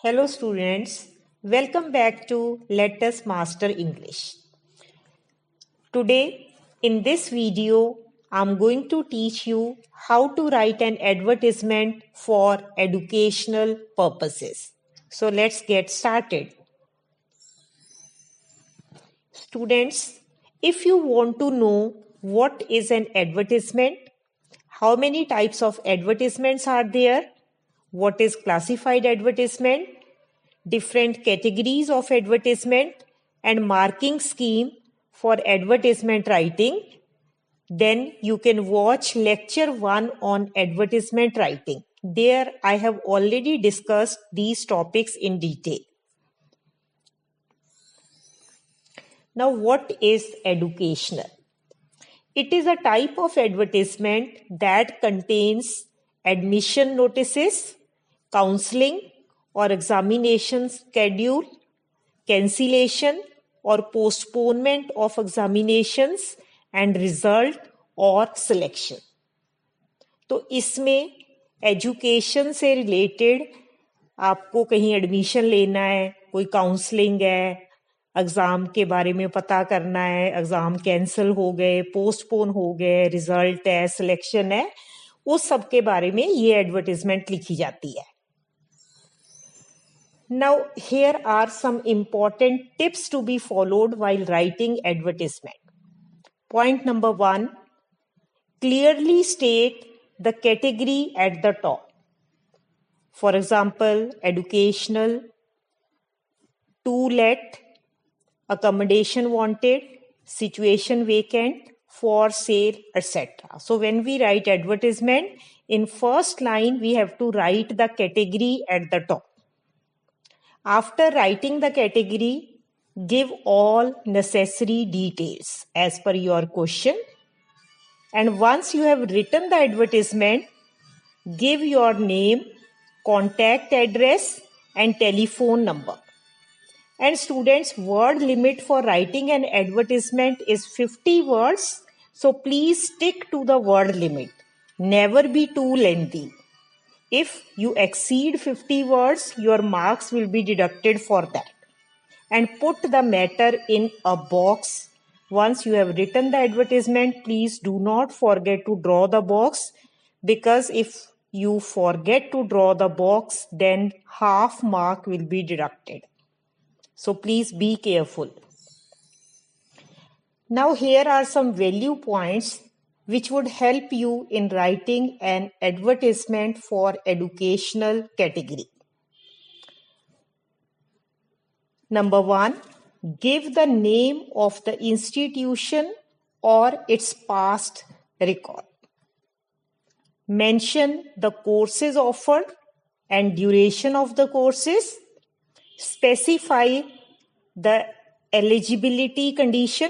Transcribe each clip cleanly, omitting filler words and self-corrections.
Hello students, welcome back to Let Us Master English. Today in this video, I'm going to teach you how to write an advertisement for educational purposes. So let's get started. Students, if you want to know what is an advertisement, how many types of advertisements are there, what is classified advertisement, different categories of advertisement and marking scheme for advertisement writing, then you can watch lecture 1 on advertisement writing. There I have already discussed these topics in detail. Now what is educational? It is a type of advertisement that contains admission notices, counseling or examination schedule, cancellation or postponement of examinations and result और selection. तो इसमें education से related आपको कहीं admission लेना है, कोई counselling है, एग्ज़ाम के बारे में पता करना है, एग्ज़ाम कैंसिल हो गए, पोस्टपोन हो गए, रिजल्ट है, सिलेक्शन है, उस सब के बारे में ये एडवर्टाइजमेंट लिखी जाती है. Now, here are some important tips to be followed while writing advertisement. Point number 1, clearly state the category at the top. For example, educational, to let, accommodation wanted, situation vacant, for sale, etc. So when we write advertisement, in first line we have to write the category at the top. After writing the category, give all necessary details as per your question. And once you have written the advertisement, give your name, contact address and telephone number. And students, word limit for writing an advertisement is 50 words. So please stick to the word limit. Never be too lengthy. If you exceed 50 words, your marks will be deducted for that. And put the matter in a box. Once you have written the advertisement, please do not forget to draw the box, because if you forget to draw the box, then half mark will be deducted. So please be careful. Now here are some value points which would help you in writing an advertisement for educational category. Number 1, give the name of the institution or its past record. Mention the courses offered and duration of the courses. Specify the eligibility condition.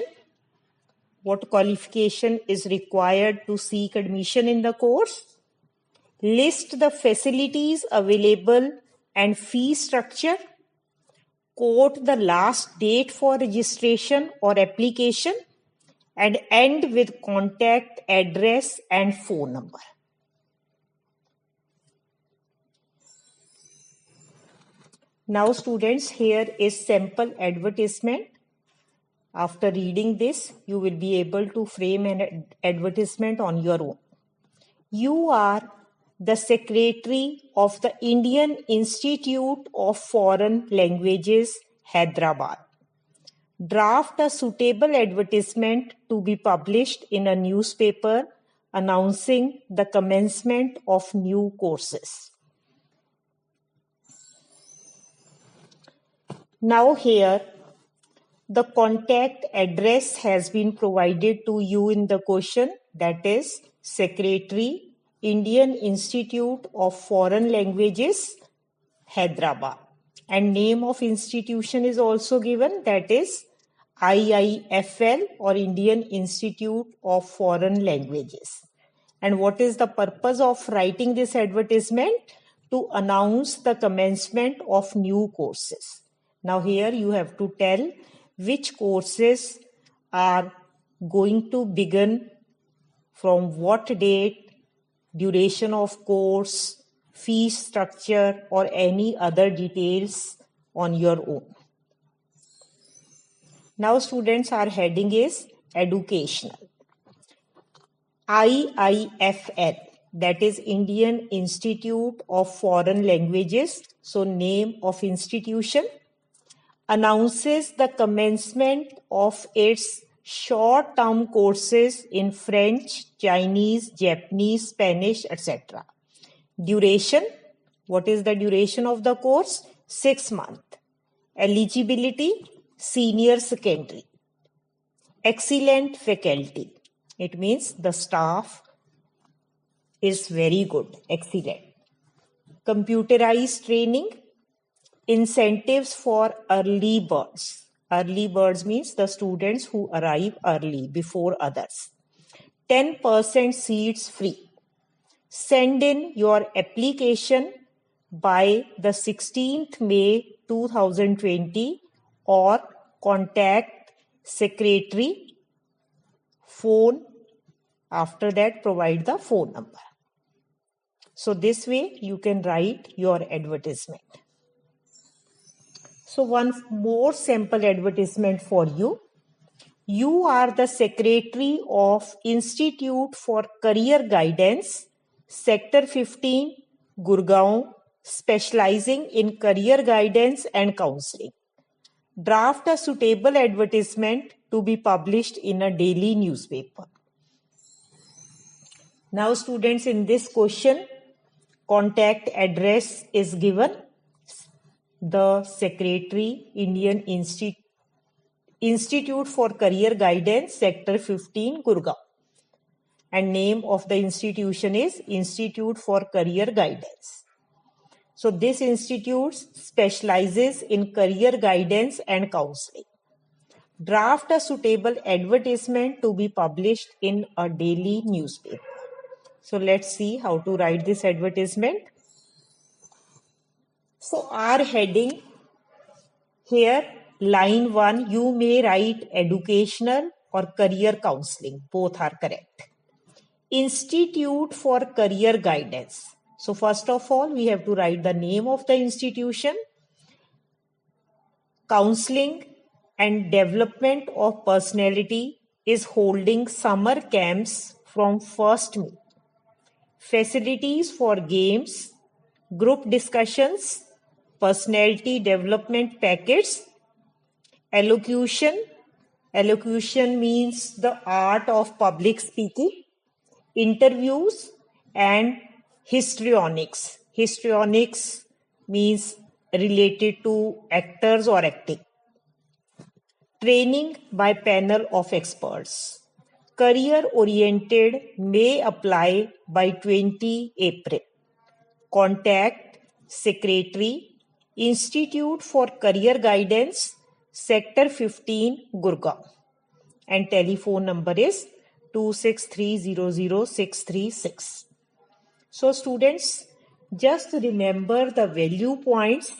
What qualification is required to seek admission in the course. List the facilities available and fee structure. Quote the last date for registration or application, and end with contact address and phone number. Now students, here is sample advertisement. After reading this, you will be able to frame an advertisement on your own. You are the secretary of the Indian Institute of Foreign Languages, Hyderabad. Draft a suitable advertisement to be published in a newspaper announcing the commencement of new courses. Now here, the contact address has been provided to you in the question, that is Secretary, Indian Institute of Foreign Languages, Hyderabad. And name of institution is also given, that is IIFL or Indian Institute of Foreign Languages. And what is the purpose of writing this advertisement? To announce the commencement of new courses. Now here you have to tell which courses are going to begin, from what date, duration of course, fee structure, or any other details on your own. Now students, our heading is educational. IIFL, that is Indian Institute of Foreign Languages, so name of institution, announces the commencement of its short-term courses in French, Chinese, Japanese, Spanish, etc. Duration, what is the duration of the course? 6 months. Eligibility, senior secondary. Excellent faculty, it means the staff is very good, excellent. Computerized training, incentives for early birds. Early birds means the students who arrive early before others. 10% seats free. Send in your application by the 16th May 2020 or contact secretary. Phone, after that provide the phone number. So this way you can write your advertisement. So one more sample advertisement for you. You are the secretary of Institute for Career Guidance, Sector 15, Gurgaon, specializing in career guidance and counseling. Draft a suitable advertisement to be published in a daily newspaper. Now students, in this question, contact address is given. The Secretary, Indian Institute for Career Guidance, Sector 15, Gurgaon. And name of the institution is Institute for Career Guidance. So this institute specializes in career guidance and counseling. Draft a suitable advertisement to be published in a daily newspaper. So let's see how to write this advertisement. So our heading here, line 1, you may write educational or career counseling. Both are correct. Institute for Career Guidance. So first of all, we have to write the name of the institution. Counseling and Development of Personality is holding summer camps from 1st May. Facilities for games, group discussions, personality development packets, elocution. Elocution means the art of public speaking, interviews, and histrionics. Histrionics means related to actors or acting. Training by panel of experts. Career-oriented may apply by 20 April. Contact Secretary, Institute for Career Guidance, Sector 15, Gurgaon. And telephone number is 263000636. So students, just remember the value points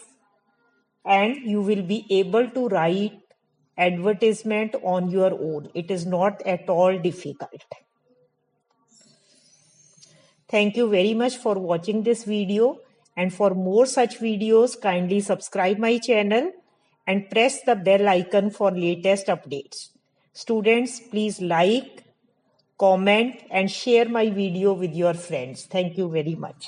and you will be able to write advertisement on your own. It is not at all difficult. Thank you very much for watching this video, and for more such videos, kindly subscribe my channel and press the bell icon for latest updates. Students, please like, comment and share my video with your friends. Thank you very much.